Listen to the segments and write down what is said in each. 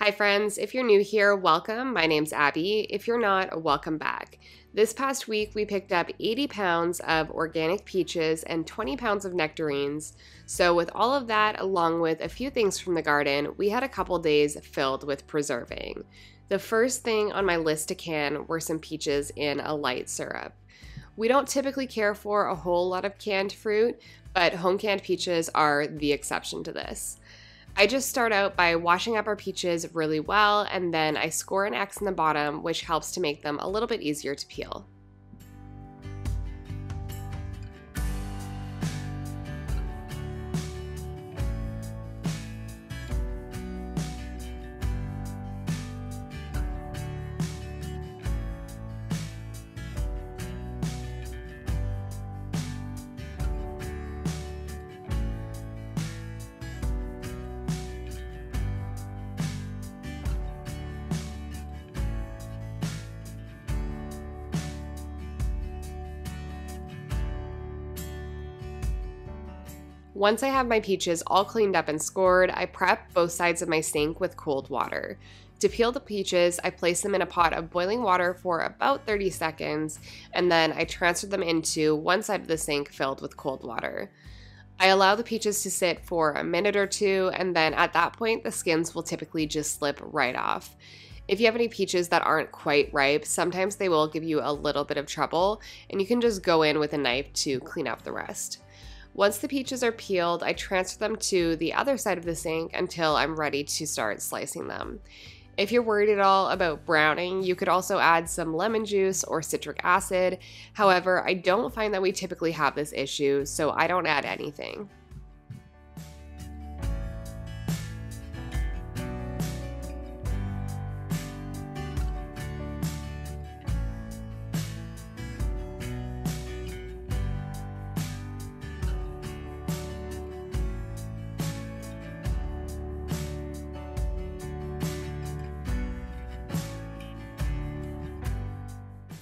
Hi friends, if you're new here, welcome. My name's Abby. If you're not, welcome back. This past week we picked up 80 pounds of organic peaches and 20 pounds of nectarines. So with all of that, along with a few things from the garden, we had a couple days filled with preserving. The first thing on my list to can were some peaches in a light syrup. We don't typically care for a whole lot of canned fruit, but home canned peaches are the exception to this. I just start out by washing up our peaches really well, and then I score an X in the bottom, which helps to make them a little bit easier to peel. Once I have my peaches all cleaned up and scored, I prep both sides of my sink with cold water. To peel the peaches, I place them in a pot of boiling water for about 30 seconds, and then I transfer them into one side of the sink filled with cold water. I allow the peaches to sit for a minute or two, and then at that point, the skins will typically just slip right off. If you have any peaches that aren't quite ripe, sometimes they will give you a little bit of trouble, and you can just go in with a knife to clean up the rest. Once the peaches are peeled, I transfer them to the other side of the sink until I'm ready to start slicing them. If you're worried at all about browning, you could also add some lemon juice or citric acid. However, I don't find that we typically have this issue, so I don't add anything.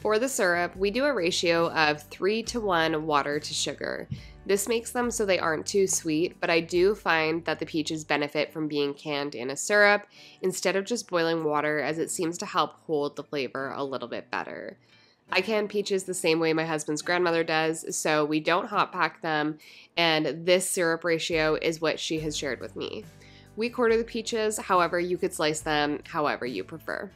For the syrup, we do a ratio of 3:1 water to sugar. This makes them so they aren't too sweet, but I do find that the peaches benefit from being canned in a syrup instead of just boiling water, as it seems to help hold the flavor a little bit better. I can peaches the same way my husband's grandmother does, so we don't hot pack them, and this syrup ratio is what she has shared with me. We quarter the peaches, however you could slice them however you prefer.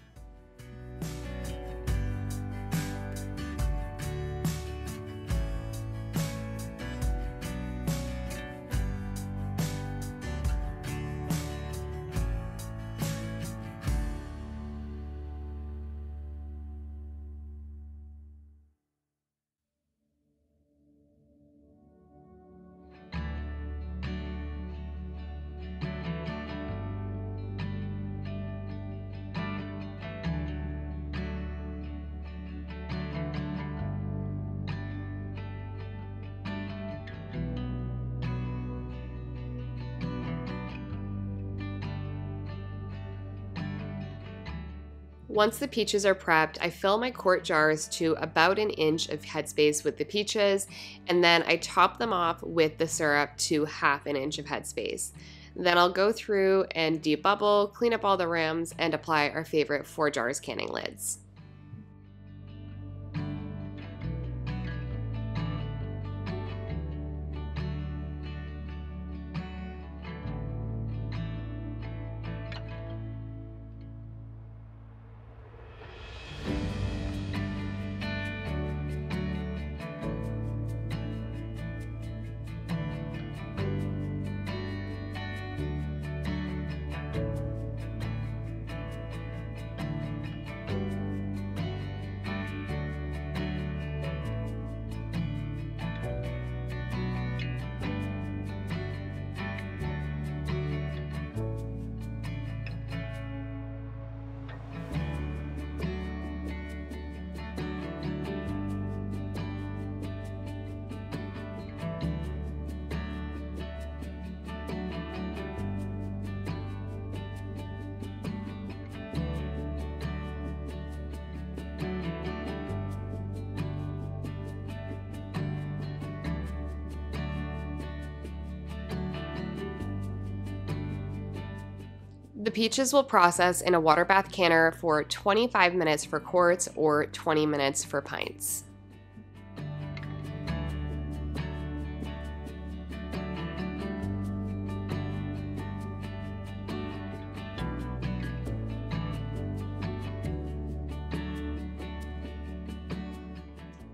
Once the peaches are prepped, I fill my quart jars to about an inch of headspace with the peaches, and then I top them off with the syrup to half an inch of headspace. Then I'll go through and debubble, clean up all the rims, and apply our favorite 4 jars canning lids. The peaches will process in a water bath canner for 25 minutes for quarts or 20 minutes for pints.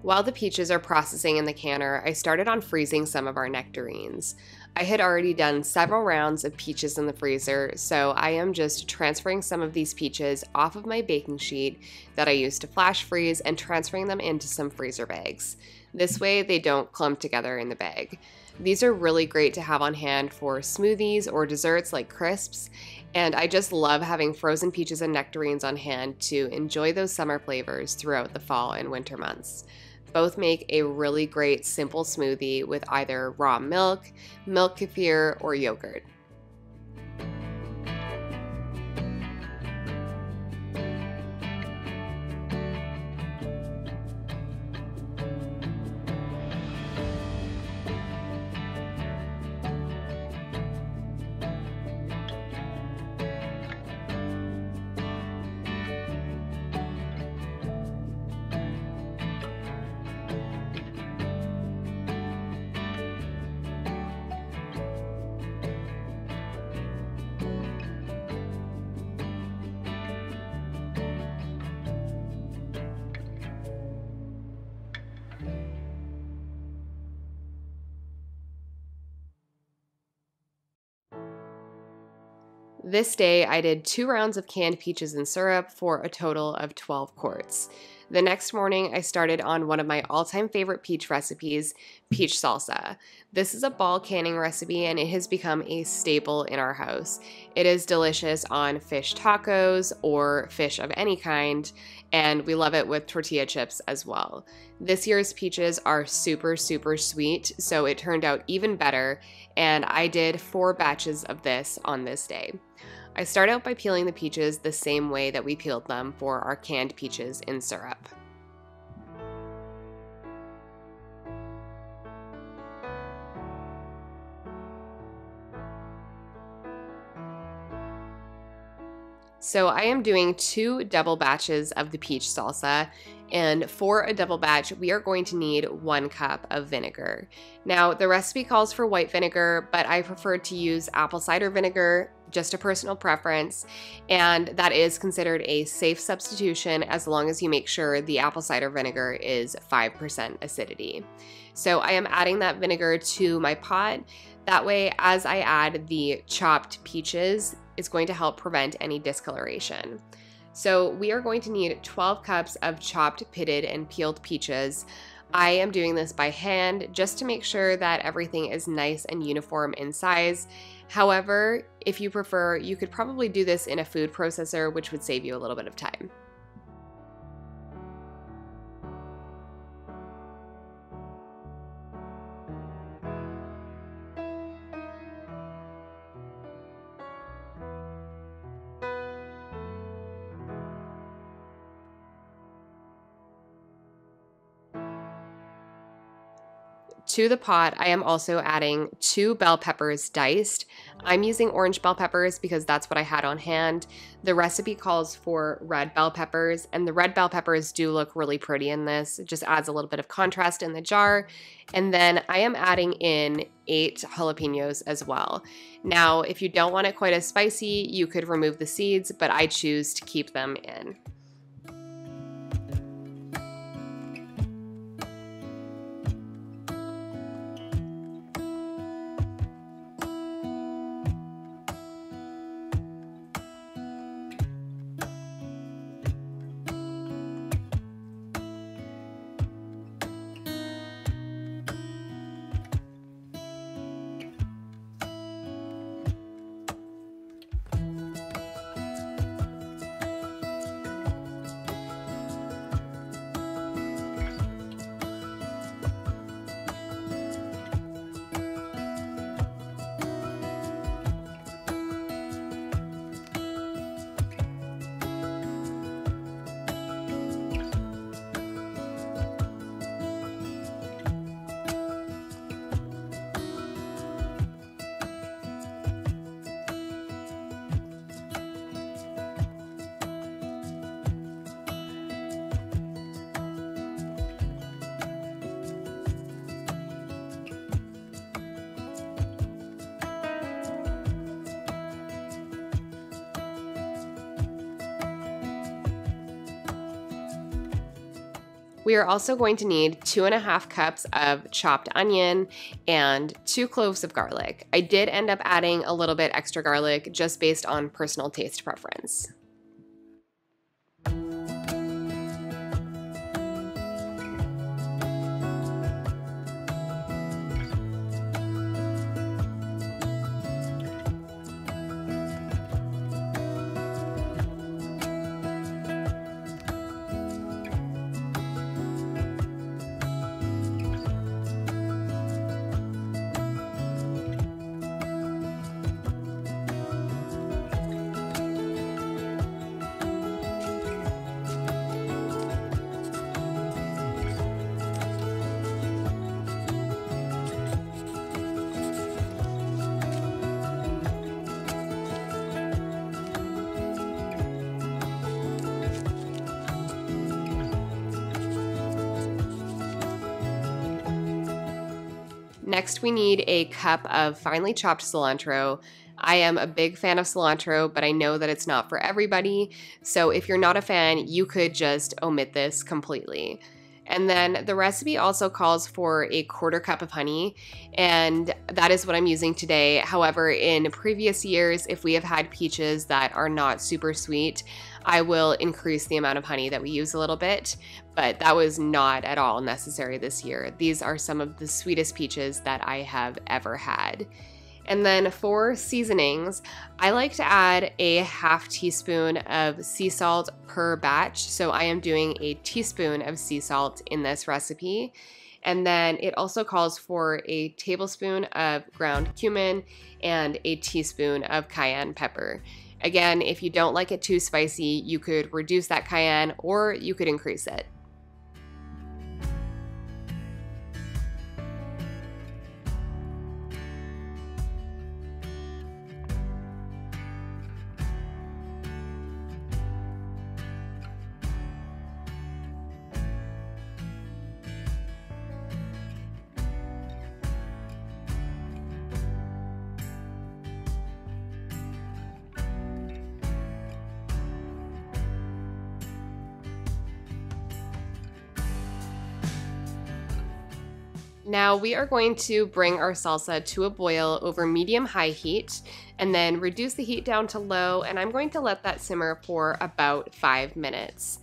While the peaches are processing in the canner, I started on freezing some of our nectarines. I had already done several rounds of peaches in the freezer, so I am just transferring some of these peaches off of my baking sheet that I used to flash freeze and transferring them into some freezer bags. This way they don't clump together in the bag. These are really great to have on hand for smoothies or desserts like crisps, and I just love having frozen peaches and nectarines on hand to enjoy those summer flavors throughout the fall and winter months. Both make a really great simple smoothie with either raw milk, milk kefir, or yogurt. This day, I did 2 rounds of canned peaches and syrup for a total of 12 quarts. The next morning, I started on one of my all-time favorite peach recipes, peach salsa. This is a ball canning recipe and it has become a staple in our house. It is delicious on fish tacos or fish of any kind, and we love it with tortilla chips as well. This year's peaches are super sweet, so it turned out even better, and I did 4 batches of this on this day. I start out by peeling the peaches the same way that we peeled them for our canned peaches in syrup. So I am doing 2 double batches of the peach salsa, and for a double batch, we are going to need 1 cup of vinegar. Now, the recipe calls for white vinegar, but I prefer to use apple cider vinegar, just a personal preference, and that is considered a safe substitution as long as you make sure the apple cider vinegar is 5% acidity. So I am adding that vinegar to my pot. That way, as I add the chopped peaches, it's going to help prevent any discoloration. So we are going to need 12 cups of chopped, pitted, and peeled peaches. I am doing this by hand just to make sure that everything is nice and uniform in size. However, if you prefer, you could probably do this in a food processor, which would save you a little bit of time. To the pot, I am also adding 2 bell peppers diced. I'm using orange bell peppers because that's what I had on hand. The recipe calls for red bell peppers, and the red bell peppers do look really pretty in this. It just adds a little bit of contrast in the jar. And then I am adding in 8 jalapenos as well. Now, if you don't want it quite as spicy, you could remove the seeds, but I choose to keep them in. We are also going to need 2.5 cups of chopped onion and 2 cloves of garlic. I did end up adding a little bit extra garlic just based on personal taste preference. Next, we need a cup of finely chopped cilantro. I am a big fan of cilantro, but I know that it's not for everybody. So if you're not a fan, you could just omit this completely. And then the recipe also calls for a 1/4 cup of honey, and that is what I'm using today. However, in previous years, if we have had peaches that are not super sweet, I will increase the amount of honey that we use a little bit, but that was not at all necessary this year. These are some of the sweetest peaches that I have ever had. And then for seasonings, I like to add a 1/2 teaspoon of sea salt per batch. So I am doing a teaspoon of sea salt in this recipe. And then it also calls for a tablespoon of ground cumin and a teaspoon of cayenne pepper. Again, if you don't like it too spicy, you could reduce that cayenne or you could increase it. Now we are going to bring our salsa to a boil over medium-high heat and then reduce the heat down to low, and I'm going to let that simmer for about 5 minutes.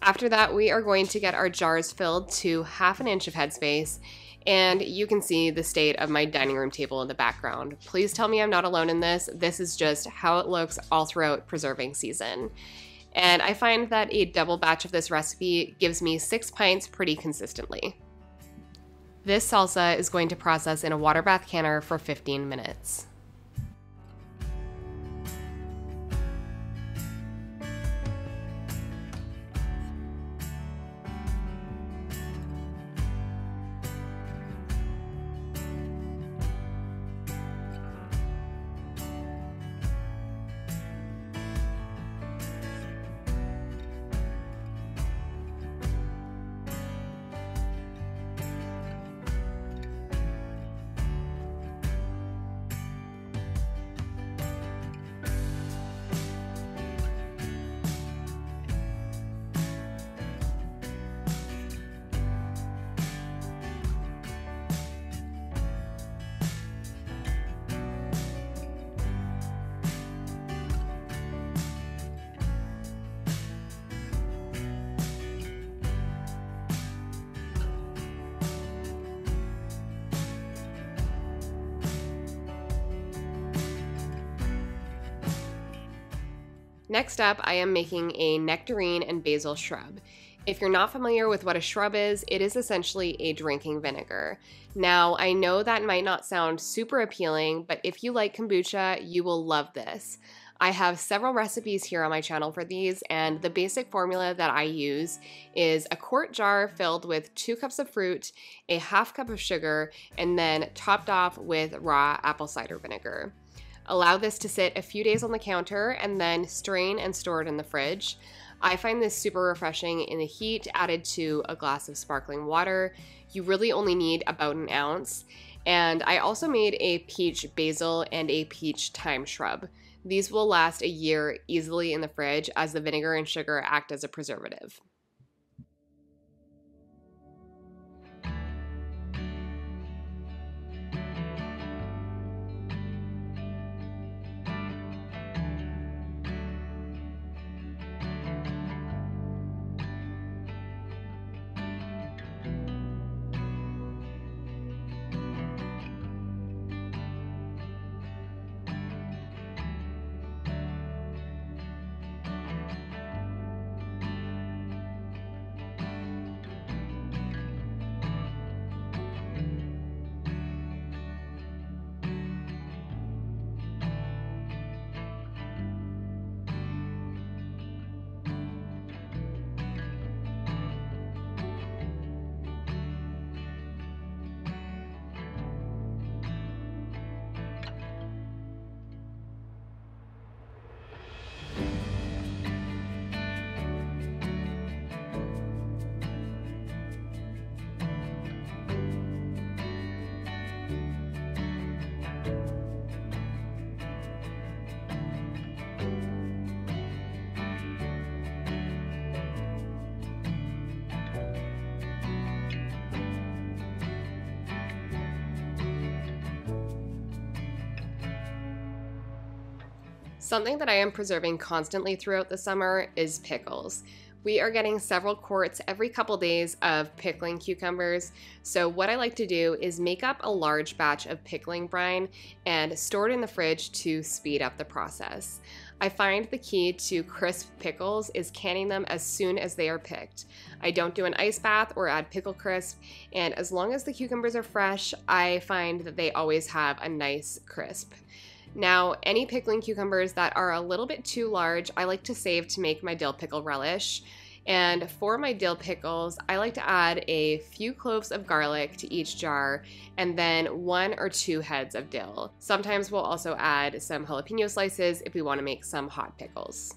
After that, we are going to get our jars filled to 1/2 inch of headspace, and you can see the state of my dining room table in the background. Please tell me I'm not alone in this. This is just how it looks all throughout preserving season. And I find that a double batch of this recipe gives me 6 pints pretty consistently. This salsa is going to process in a water bath canner for 15 minutes. Next up, I am making a nectarine and basil shrub. If you're not familiar with what a shrub is, it is essentially a drinking vinegar. Now, I know that might not sound super appealing, but if you like kombucha, you will love this. I have several recipes here on my channel for these, and the basic formula that I use is a quart jar filled with 2 cups of fruit, a 1/2 cup of sugar, and then topped off with raw apple cider vinegar. Allow this to sit a few days on the counter and then strain and store it in the fridge. I find this super refreshing in the heat added to a glass of sparkling water. You really only need about an ounce. And I also made a peach basil and a peach thyme shrub. These will last a year easily in the fridge as the vinegar and sugar act as a preservative. Something that I am preserving constantly throughout the summer is pickles. We are getting several quarts every couple days of pickling cucumbers, so what I like to do is make up a large batch of pickling brine and store it in the fridge to speed up the process. I find the key to crisp pickles is canning them as soon as they are picked. I don't do an ice bath or add pickle crisp, and as long as the cucumbers are fresh, I find that they always have a nice crisp. Now, any pickling cucumbers that are a little bit too large, I like to save to make my dill pickle relish. And for my dill pickles, I like to add a few cloves of garlic to each jar and then 1 or 2 heads of dill. Sometimes we'll also add some jalapeno slices if we want to make some hot pickles.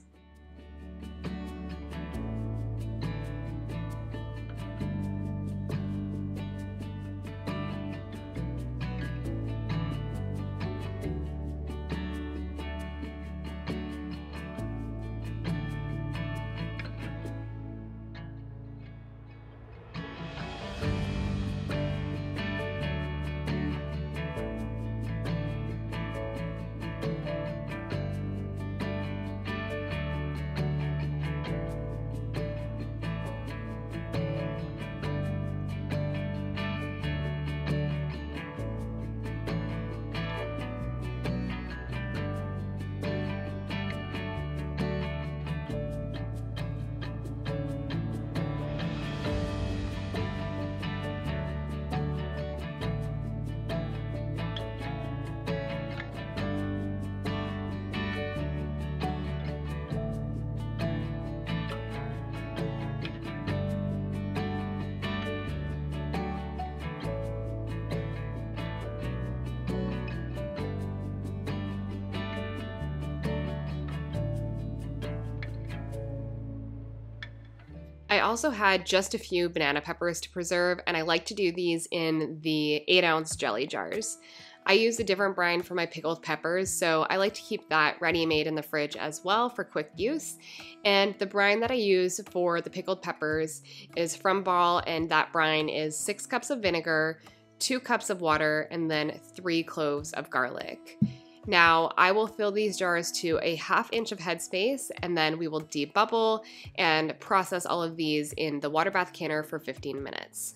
I also had just a few banana peppers to preserve, and I like to do these in the 8-ounce jelly jars. I use a different brine for my pickled peppers, so I like to keep that ready-made in the fridge as well for quick use. And the brine that I use for the pickled peppers is from Ball, and that brine is 6 cups of vinegar, 2 cups of water, and then 3 cloves of garlic. Now, I will fill these jars to a 1/2 inch of headspace, and then we will debubble and process all of these in the Waterbath canner for 15 minutes.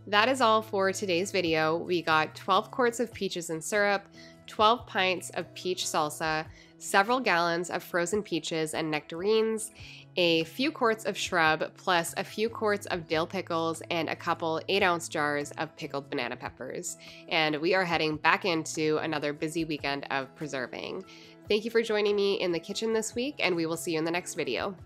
That is all for today's video. We got 12 quarts of peaches and syrup, 12 pints of peach salsa, several gallons of frozen peaches and nectarines, a few quarts of shrub, plus a few quarts of dill pickles and a couple 8-ounce jars of pickled banana peppers. And we are heading back into another busy weekend of preserving. Thank you for joining me in the kitchen this week, and we will see you in the next video.